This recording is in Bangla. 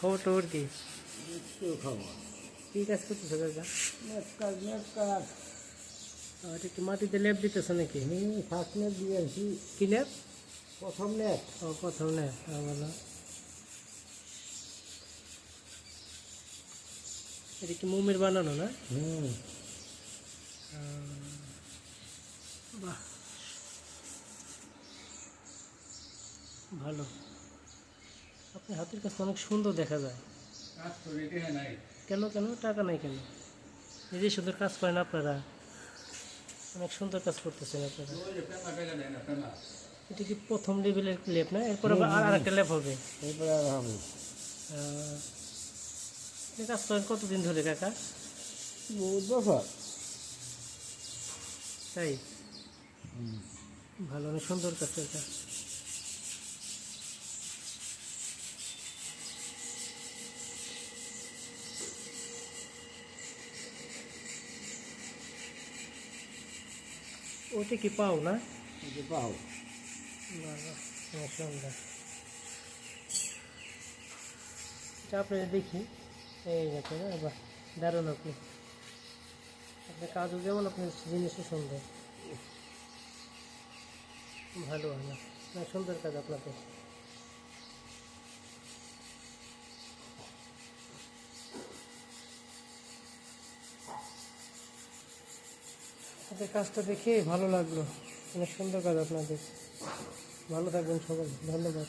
খবর টবর কি? একটু খবর কি কাজ করতেছো কাকা? নেট কাজ নেট কাজ। এটা কি মাটিতে লেপ দিতেছো নাকি? ফার্স্ট নেট দিয়েছি, কি লেপ? প্রথম নেট। ও প্রথম লেপ, বলো। এটা কি মোমের বানানো না? বাহ, ভালো। আপনার হাতের কাজটা অনেক সুন্দর দেখা যায়। কেন কেন টাকা নাই কেন? এই যে সুন্দর কাজ করেন আপনারা, অনেক সুন্দর কাজ করতেছেন আপনারা। এটা কি প্রথম লেভেলের লেপ না? এরপর আবার আর একটা লেপ হবে? এরপরে আর হবে। এই কাজ করেন কতদিন ধরে কাকা? বহুত বছর। তাই? ভালো, অনেক সুন্দর কাজ এটা। ওইটা কি পাও না? এই পাও। অনেক সুন্দর। এটা আপনাদের দেখি, এই দেখেন, বাহ দারুণ। আপনি আপনার কাজও যেমন, আপনার জিনিসও সুন্দর, ভালো হয় না? সুন্দর কাজ আপনাদের। আপনাদের কাজটা দেখে ভালো লাগলো, অনেক সুন্দর কাজ আপনাদের। ভালো থাকবেন সবাই, ধন্যবাদ।